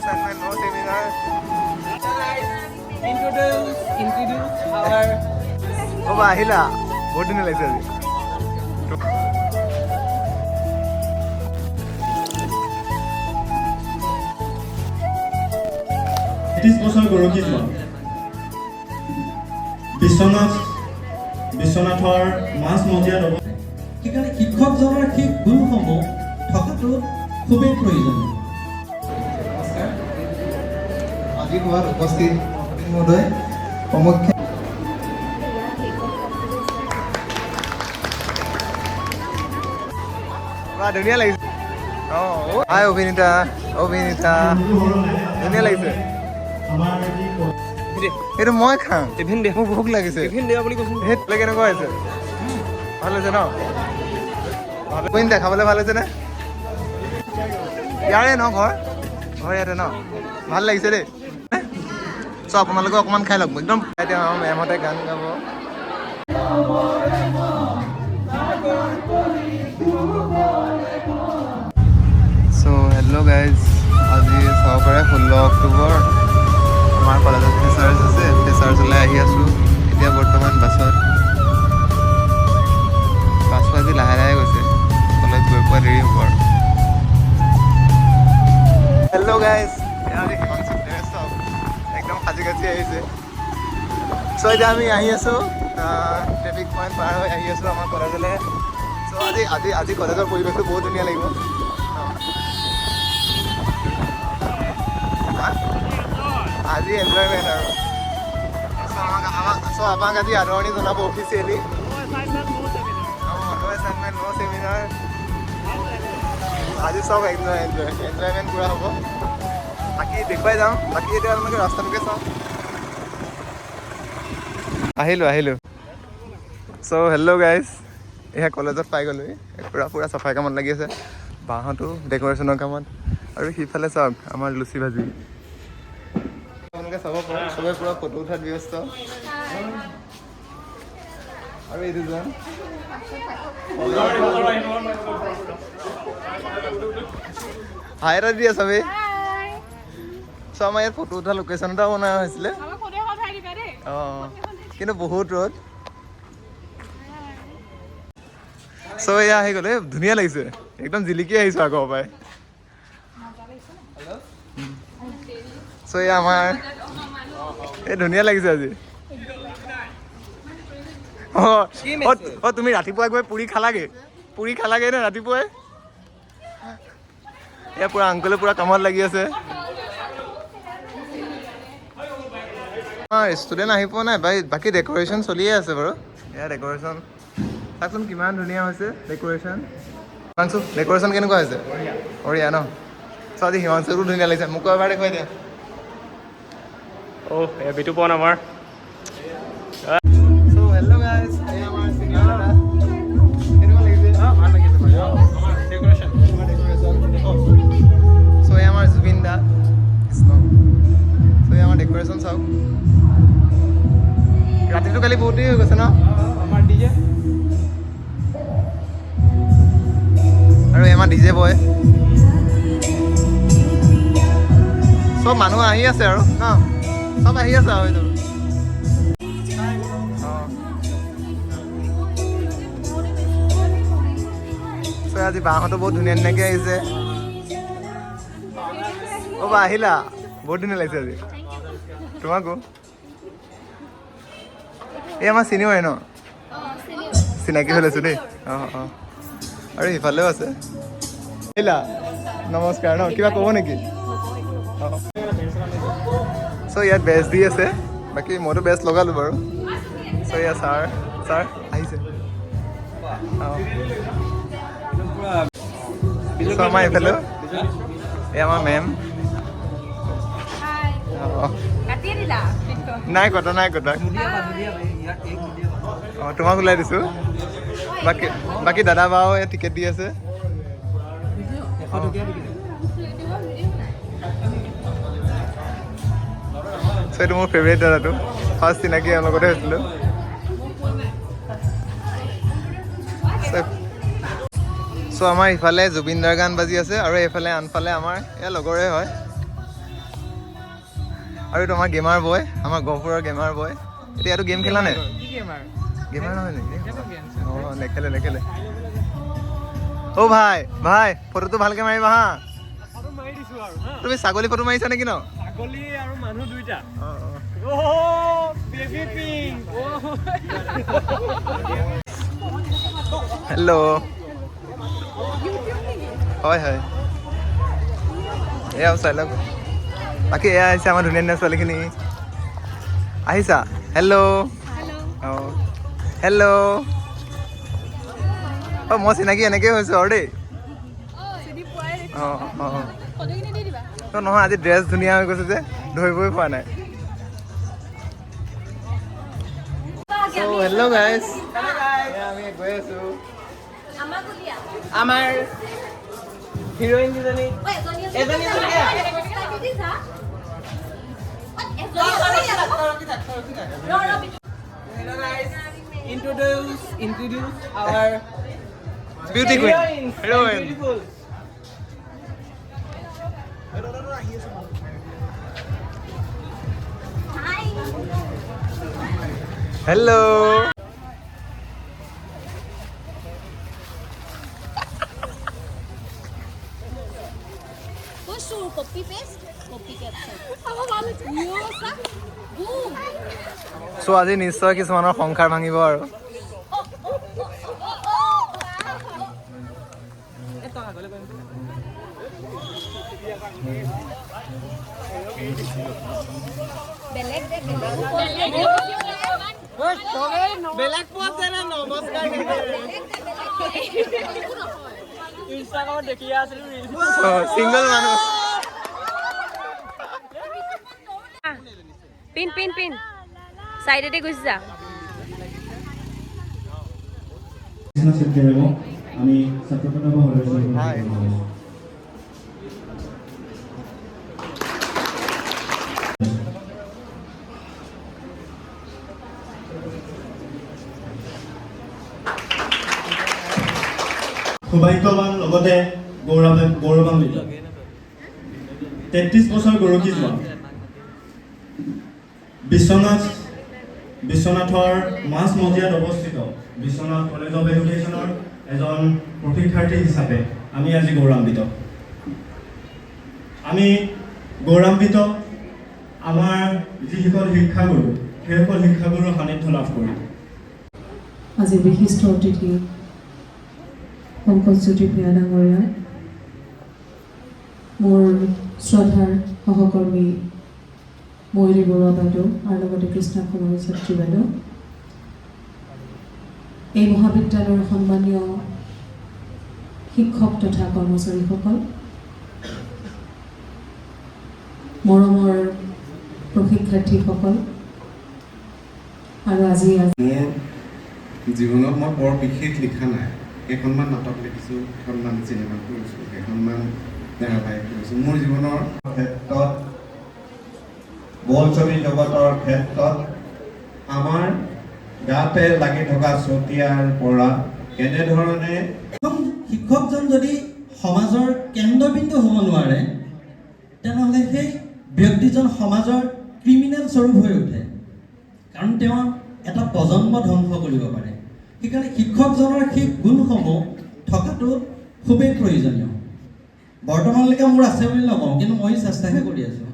assignment, no seminar. Introduce our. Oh, bahila. What did you like? This বছৰ গৰকি যোৱা বিশ্বনাথৰ মাছ মজিয়াত সেইকাৰণে শিক্ষকজনৰ ঠিক গুণসমূহ থকাটো খুবেই প্ৰয়োজনীয়। আজি হোৱাত উপস্থিত মহোদয় সমক্ষ ধুনীয়া লাগিছে। হাই অভিনীতা ধুনীয়া লাগিছে। এইটো মই খাম। টিফিন দে, মোক ভোক লাগিছে। টিফিন দিয়া বুলি কৈছো। সেই কেনেকুৱা হৈছে? ভাল হৈছে ন? অভিনীতা খাবলৈ ভাল হৈছে নে? ইয়াৰে ন ঘৰ ইয়াতে ন? ভাল লাগিছে দেই। চ' আপোনালোকে অকণমান খাই লওক একদম। এতিয়া মেমহঁতে গান গাব। চ' হেল্ল' গাইজ, আজি চাব পাৰে 16 অক্টোবৰ। আমাৰ কলেজত ফ্ৰেচাৰ্ছ আছে, ফ্ৰেচাৰ্ছলৈ আহি আছোঁ এতিয়া বৰ্তমান বাছত আজি লাহে লাহে গৈছে, কলেজ গৈ পোৱা দেৰি হ'ব আৰু। হেল্ল' গাইজ, একদম সাজি কাজি আহিছে। চ' এতিয়া আমি আহি আছোঁ, ট্ৰেফিক পইণ্ট পাৰ হৈ আহি আছোঁ আমাৰ কলেজলৈ। চ' আজি কলেজৰ পৰিৱেশটো বহুত ধুনীয়া লাগিব। আজি এনজয়মেণ্ট আৰু আমাক আজি আদৰণি জনাব অফিচিয়েলি। এছাইনমেণ্ট ন ছেমিনাৰ। আজি চব এনজয়মেণ্ট পূৰা হ'ব। বাকী দেখুৱাই যাওঁ। বাকী এতিয়া আপোনালোকে ৰাস্তাটোকে চাওঁ। আহিলোঁ। চ' হেল্ল' গাইজ, এয়া কলেজত পাই গ'লোহি। পূৰা চাফাই কামত লাগি আছে, বাহঁতো ডেক'ৰেশ্যনৰ কামত। আৰু সিফালে চাওক আমাৰ লুচি ভাজি। আপোনালোকে চাব পাৰে, চবে পূৰা ফটো উঠাত ব্যস্ত। আৰু এই দুজন হাই এটা দিয়া চবেই। চ' আমাৰ ইয়াত ফটো উঠা লোকেশ্যন এটাও বনোৱা হৈছিলে। অঁ, কিন্তু বহুত ৰ'দ। চ' এয়া আহি গ'লে ধুনীয়া লাগিছে, একদম জিলিকি আহিছোঁ আগৰ পৰাই। চ' এয়া আমাৰ এই ধুনীয়া লাগিছে আজি। অঁ, তুমি ৰাতিপুৱাই গৈ পুৰি খালাগে নে ৰাতিপুৱাই? এয়া পূৰা আংকলে পূৰা কামত লাগি আছে। ষ্টুডেণ্ট আহি পোৱা নাই, বাকী ডেক'ৰেশ্যন চলিয়ে আছে বাৰু। এয়া ডেক'ৰেশ্যন চাওকচোন কিমান ধুনীয়া হৈছে ডেক'ৰেশ্যন। ডেক'ৰেশ্যন কেনেকুৱা হৈছে? বঢ়িয়া ন? চ' আজি হিমাংশুৰো ধুনীয়া লাগিছে। মোকো এবাৰ দেখুৱাই দিয়া। বিটু পন আমাৰ। চ' হেল্ল' গাইজ, এই আমাৰ চিনিয়ৰ দাদা। কেনেকুৱা লাগিছে? ভাল লাগিছে বাৰু। ডেক'ৰেশ্যন। চ' এই আমাৰ জুবিন দা, কৃষ্ণ। চ' এই আমাৰ ডেক'ৰেশ্যন চাওক। ৰাতিটো কালি বহুত দেৰি হৈ গৈছে ন? আমাৰ ডিজে। আৰু আমাৰ ডিজে বয়। চব মানুহ আহি আছে আৰু ন? চব আহি আছে আৰু এইটো। চ' আজি বাহঁতো বহুত ধুনীয়াকৈ আহিছে। অ' বা আহিলা, বহুত ধুনীয়া লাগিছে আজি তোমাকো। এই আমাৰ চিনিয়ৰে ন? চিনাকি হৈ লৈছোঁ দেই। অঁ। আৰু সিফালেও আছে। আহিলা, নমস্কাৰ ন? কিবা ক'ব নেকি? অঁ। চ' ইয়াত বেজ দি আছে, বাকী মইতো বেজ লগালোঁ বাৰু। চ' এয়া ছাৰ আহিছে। অঁ, চ' আমাৰ এইফালেও এই আমাৰ মেম। নাই কটা। অঁ, তোমাক ওলাই দিছোঁ। বাকী দাদা বাও এই টিকেট দি আছে। চ' এইটো মোৰ ফেভৰেট দাদাটো, ফাৰ্ষ্ট চিনাকি এওঁৰ লগতে হৈছিলোঁ। চ' আমাৰ ইফালে জুবিনদাৰ গান বাজি আছে আৰু এইফালে আনফালে আমাৰ এয়া লগৰে হয়। আৰু এইটো আমাৰ গেমাৰ বয়, আমাৰ গহপুৰৰ গেমাৰ বয়। এতিয়াতো গেম খেলা নাই? কি গেমাৰ? গেমাৰ নহয় নেকি? কেনেকুৱা গেম? অঁ নেখেলে। অ' ভাই ফটোটো ভালকে মাৰিবা হা। ফটো মাৰি দিছো আৰু হা। তুমি ছাগলী ফটো মাৰিছা নেকি ন? ছাগলী আৰু মানুহ দুইটা। অঁ বেবি পিং। হেল্ল'। হয় এয়া চাই লওক। বাকী এয়া আহিছে আমাৰ ধুনীয়া ধুনীয়া ছোৱালীখিনি আহিছা। হেল্ল'। অঁ হেল্ল'। অঁ মই চিনাকি এনেকৈ হৈছোঁ আৰু দেই। অঁ নহয় আজি ড্ৰেছ ধুনীয়া হৈ গৈছে যে ধৰিবই পৰা নাই। হেল্ল' গাইজ, আমি গৈ আছোঁ আমাৰ হিৰোইন কেইজনী। Introduce our beauty queen heroine. Hello'. Copy paste, copy capture. Boom. চ' আজি নিশ্চয় কিছুমানৰ সংসাৰ ভাঙিব আৰু। বেলেগ পোৱা না নমস্কাৰ ইনষ্টাগ্ৰামত দেখিয়ে আছিলো ছিংগল মানুহ। পিন সাইডেতে গুছি যা। আমি ছাত্ৰকতা হাই। সৌভাগ্যৱান লগতে গৌৰৱান্বিত 33 বছৰ গৰকি যোৱা বিশ্বনাথৰ মাজ মজিয়াত অৱস্থিত বিশ্বনাথ কলেজ অফ এডুকেশ্যনৰ এজন প্ৰশিক্ষাৰ্থী হিচাপে আমি আজি গৌৰৱান্বিত। আমাৰ যিসকল শিক্ষাগুৰু সেইসকল শিক্ষাগুৰুৰ সান্নিধ্য লাভ কৰি। আজি বিশিষ্ট অতিথি পংকজজ্যোতি ভূঞা ডাঙৰীয়া, মোৰ শ্ৰদ্ধাৰ সহকৰ্মী ময়ূৰী বৰুৱা বাইদেউ আৰু লগতে কৃষ্ণা কুমাৰী ছাত্ৰী বাইদেউ, এই মহাবিদ্যালয়ৰ সন্মানীয় শিক্ষক তথা কৰ্মচাৰীসকল, মৰমৰ প্ৰশিক্ষাৰ্থীসকল, আৰু আজি মোৰ জীৱনত মই বৰ বিশেষ লিখা নাই। কেইখনমান নাটক লিখিছোঁ, কেইখনমান চিনেমা কৰিছোঁ, কেইখনমান ধাৰাবাহিক কৰিছোঁ। মোৰ জীৱনৰ ক্ষেত্ৰত বোলছবি জগতৰ ক্ষেত্ৰত আমাৰ গাতে লাগি থকা চতিয়াৰ পৰা কেনেধৰণে শিক্ষকজন যদি সমাজৰ কেন্দ্ৰবিন্দু হ'ব নোৱাৰে, তেনেহ'লে সেই ব্যক্তিজন সমাজৰ ক্ৰিমিনেল স্বৰূপ হৈ উঠে, কাৰণ তেওঁ এটা প্ৰজন্ম ধ্বংস কৰিব পাৰে। সেইকাৰণে শিক্ষকজনৰ সেই গুণসমূহ থকাটো খুবেই প্ৰয়োজনীয়। বৰ্তমানলৈকে মোৰ আছে বুলি নকওঁ, কিন্তু মই চেষ্টাহে কৰি আছোঁ।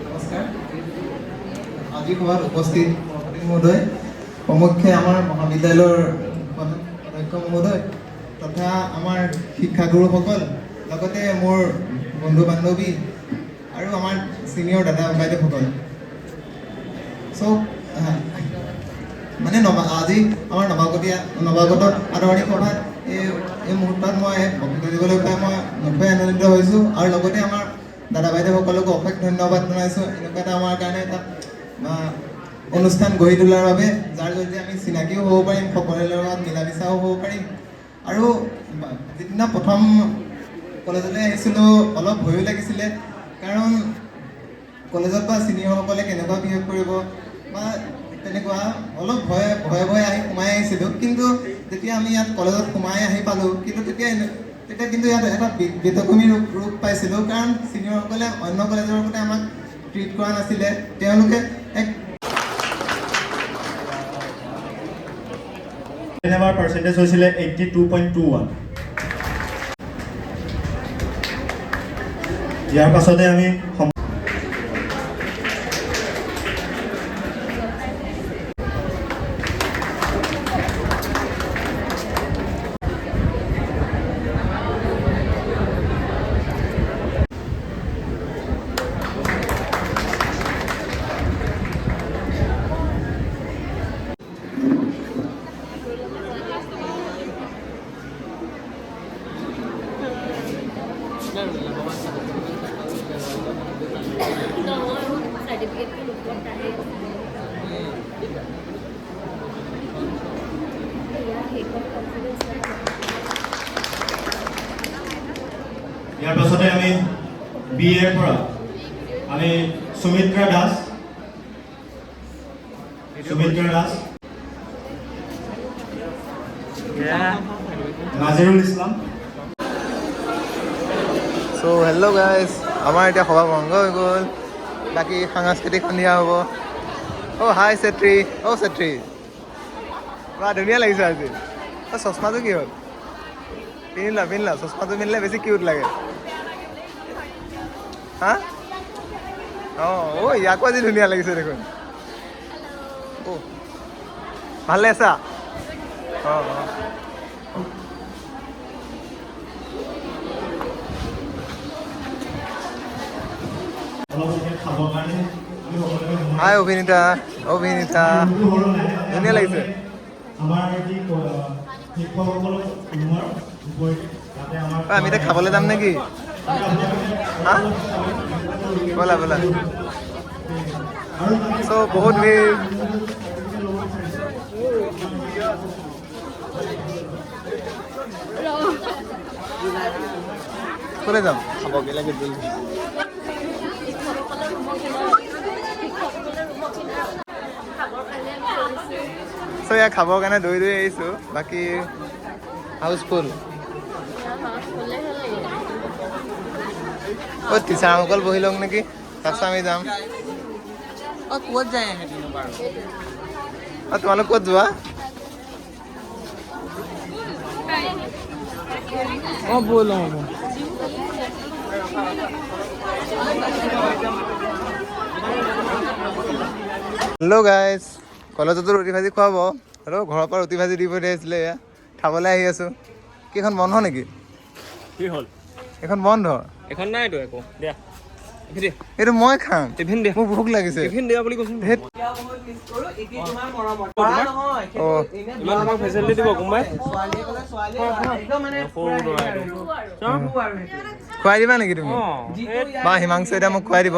নমস্কাৰ। আজি সভাত উপস্থিত সভাপতি মহোদয়, প্ৰমুখ্যে আমাৰ মহাবিদ্যালয়ৰ অধ্যক্ষ মহোদয় তথা আমাৰ শিক্ষাগুৰুসকল, লগতে মোৰ বন্ধু বান্ধৱী আৰু আমাৰ ছিনিয়ৰ দাদা বাইদেউসকল, চব মানে আজি আমাৰ নৱাগত আদৰণি সভাত এই মুহূৰ্তত মই বক্তব্য দিবলৈ পাই মই নথৈ আনন্দিত হৈছোঁ। আৰু লগতে আমাৰ দাদা বাইদেউসকলকো অশেষ ধন্যবাদ জনাইছোঁ এনেকুৱা এটা আমাৰ কাৰণে এটা অনুষ্ঠান গঢ়ি তোলাৰ বাবে, যাৰ জৰিয়তে আমি চিনাকিও হ'ব পাৰিম, সকলোৰে লগত মিলা মিছাও হ'ব পাৰিম। আৰু যিদিনা প্ৰথম কলেজলৈ আহিছিলোঁ অলপ ভয়ো লাগিছিলে, কাৰণ কলেজত বা ছিনিয়ৰসকলে কেনেকুৱা বিহেভ কৰিব বা তেনেকুৱা অলপ ভয়ে ভয়ে আহি সোমাই আহিছিলোঁ, কিন্তু যেতিয়া আমি ইয়াত কলেজত সোমাই আহি পালোঁ, কিন্তু তেতিয়া কিন্তু ইয়াত এটা ব্যতিক্ৰমী ৰূপ পাইছিলোঁ, কাৰণ ছিনিয়ৰসকলে অন্য কলেজৰ লগতে আমাক ট্ৰিট কৰা নাছিলে। তেওঁলোকে এক আমাৰ পাৰ্চেণ্টেজ হৈছিলে 82.21। ইয়াৰ পাছতে আমি ইয়াৰ পাছতে আমি BA পৰা আমি সুমিত্ৰা দাস, নাজিৰুল ইছলাম। চ' হেল্ল' গাইজ, আমাৰ এতিয়া সভা ভংগ হৈ গ'ল, বাকী সাংস্কৃতিক সন্ধিয়া হ'ব। অ' হাই চেত্ৰী, অ' চেত্ৰী, বা ধুনীয়া লাগিছে আজি। অ' চশমাটো কি হ'ল? পিন্ধিলা, চশমাটো পিন্ধিলে বেছি কিউট লাগে। হা? অঁ ইয়াকো আজি ধুনীয়া লাগিছে দেখোন। অ' ভালে আছা? অঁ হাই অভিনীতা, ধুনীয়া লাগিছে। আমি এতিয়া খাবলৈ যাম নেকি? হা ব'লা চ' বহুত ভিৰ। ক'লৈ যাম? খাবগৈ লাগে জলদি। চ' ইয়াত খাবৰ কাৰণে দৌৰি আহিছোঁ, বাকী হাউচফুল। অ' টিচাৰ অকল বহি লওক নেকি, তাৰপিছত আমি যাম। ক'ত যায়? অ' তোমালোক ক'ত যোৱা? অঁ ব'ল। হেল্ল' গাইজ, কলেজতো ৰুটি ভাজি খুৱাব। হেল্ল' ঘৰৰ পৰা ৰুটি ভাজি দি পঠিয়াইছিলে, এয়া খাবলৈ আহি আছোঁ। কি এখন বন্ধ নেকি? কি হ'ল? এখন বন্ধ। এখন নাইতো একো। দিয়া এইটো মই খাম, টিফিন দিয়া, মোৰ ভোক লাগিছে। টিফিন দিয়া বুলি কৈছোঁ। ধেৎ। অ' ইমান তোমাক ফেচিলিটি দিব কোনোবাই? খুৱাই দিবা নেকি তুমি? অঁ বা হিমাংশু এতিয়া মোক খুৱাই দিব।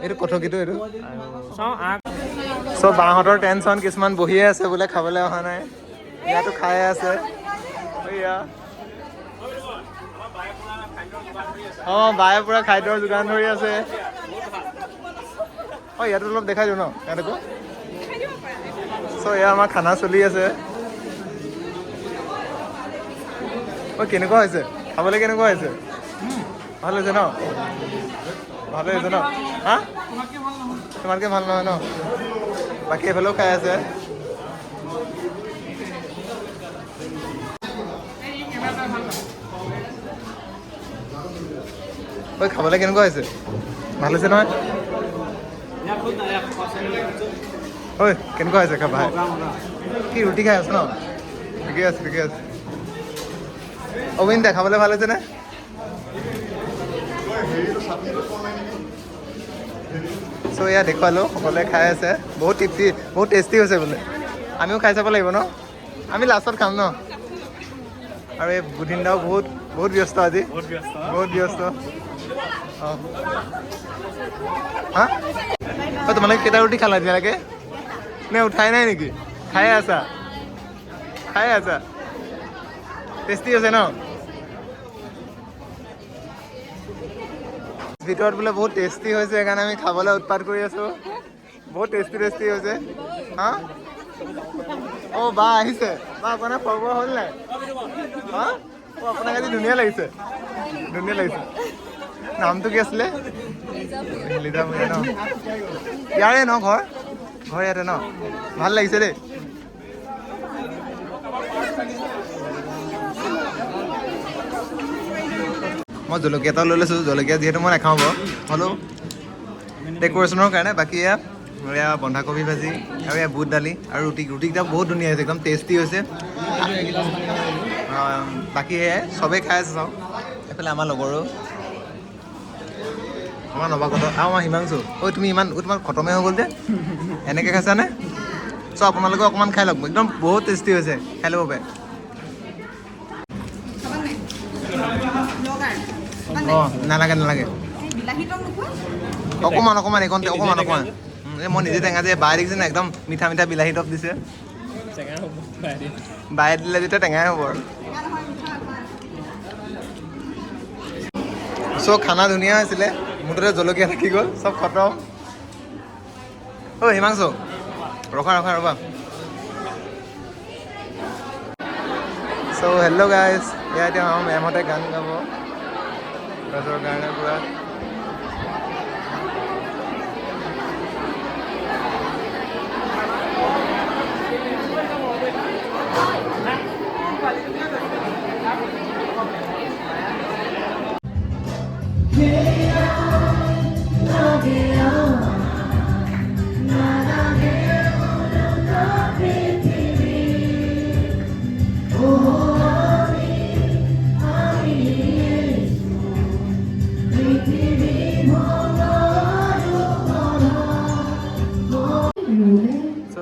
এইটো কথকিটো এইটো। চ' বাহঁতৰ টেনশ্যন, কিছুমান বহিয়ে আছে বোলে, খাবলৈ অহা নাই। ইয়াতো খাই আছে। অঁ বায়ে পুৰা খাদ্যৰ যোগান ধৰি আছে। অঁ ইয়াতো অলপ দেখাই দিওঁ ন ইয়াতকো। চ' এয়া আমাৰ খানা চলি আছে। অ' কেনেকুৱা হৈছে? খাবলৈ কেনেকুৱা হৈছে? ভাল হৈছে ন? ভালে হৈছে ন? হা তোমাতকৈ ভাল নহয় ন? বাকী এইফালেও খাই আছে। ঐ খাবলৈ কেনেকুৱা হৈছে? ভাল হৈছে নহয়? ঐ কেনেকুৱা হৈছে খাবা? কি ৰুটি খাই আছো ন? ঠিকে আছে। অবিন দা খাবলৈ ভাল হৈছেনে? চ' এয়া দেখুৱালোঁ, সকলোৱে খাই আছে। বহুত টেষ্টি হৈছে বোলে। আমিও খাই চাব লাগিব ন? আমি লাষ্টত খাম ন? আৰু এই বুধিনদাও বহুত ব্যস্ত আজি, বহুত ব্যস্ত। অঁ হা অঁ তোমালোকে কেইটা ৰুটি খালা এতিয়ালৈকে? নে উঠাই নাই নেকি? খাই আছা? টেষ্টি আছে ন? ভিতৰত বোলে বহুত টেষ্টি হৈছে, সেইকাৰণে আমি খাবলৈ উৎপাত কৰি আছোঁ। বহুত টেষ্টি টেষ্টি হৈছে হা অ' বা আহিছে বা আপোনাৰ খোৱা বোৱা হ'ল নাই হা অ' আপোনাক আজি ধুনীয়া লাগিছে নামটো কি আছিলে লিজা ভূঞা ন ইয়াৰে ন ঘৰ ইয়াতে ন ভাল লাগিছে দেই মই জলকীয়া এটা লৈ লৈছোঁ জলকীয়া যিহেতু মই নাখাওঁ বাৰু হ'লেও ডেক'ৰেশ্যনৰ কাৰণে বাকী এয়া বন্ধাকবি ভাজি আৰু এয়া বুট দালি আৰু ৰুটিকেইটা বহুত ধুনীয়া হৈছে একদম টেষ্টি হৈছে বাকী সেয়াই চবেই খাই আছে চাওঁ এইফালে আমাৰ লগৰো আমাৰ নৱাগত আৰু আমাৰ হিমাংশু ঐ তুমি তোমাৰ খতমে হৈ গ'ল যে এনেকৈ খাইছানে চ' আপোনালোকে অকণমান খাই লওক একদম বহুত টেষ্টি হৈছে খাই ল'ব পাৰে অঁ নালাগে অকণমান এইকণ অকণমান মই নিজে টেঙা যে বাই দেখিছে না একদম মিঠা বিলাহী টপ দিছে বাই দিলে যেতিয়া টেঙাই হ'ব আৰু চ' খানা ধুনীয়া হৈছিলে মুঠতে জলকীয়া থাকি গ'ল চব খতম অ' হিমাংশু ৰখা চ' হেল্ল' গাইজ এয়া এতিয়া আমাৰ মেমহঁতে গান গাব ৰাজৰ কাৰণে পূৰা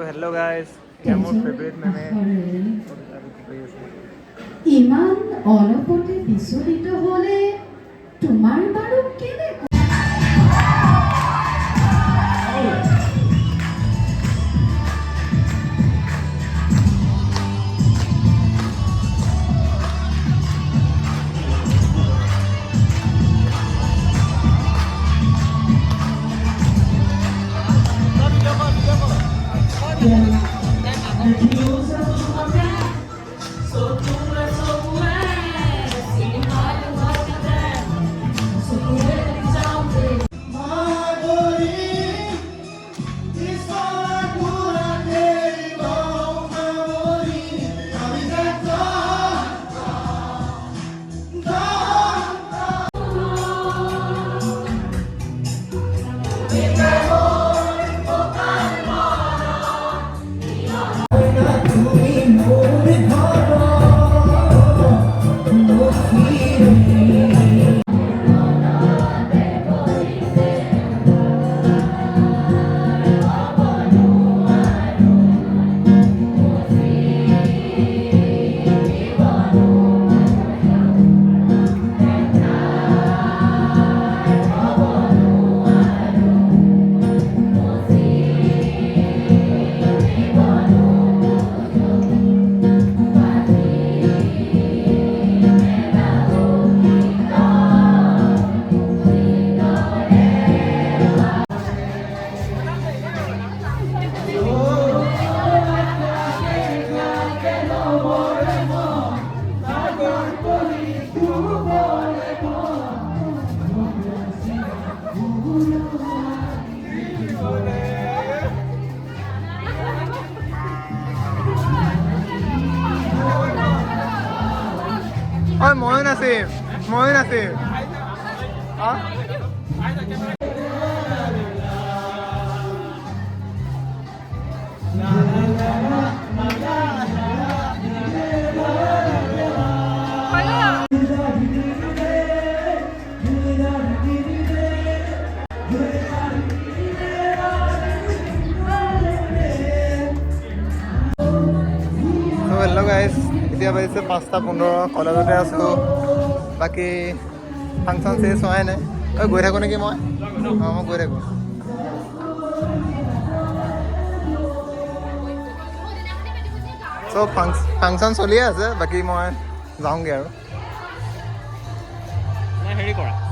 হেল্ল' গাইজ এয়া মোৰ ফেভৰেট মেমে ইমান অলপতে বিচলিত হ'লে তোমাৰ বাৰু কেনেকুৱা ঐ ময়ো নাচিম হেল্ল' গাইজ এতিয়া বাজিছে 5:15 কলেজতে আছোঁ বাকী ফাংচন চেছ হোৱাই নাই গৈ থাকোঁ নেকি মই গৈ থাকোঁ চ' ফাংচন চলিয়ে আছে বাকী মই যাওঁগৈ আৰু হেৰি কৰা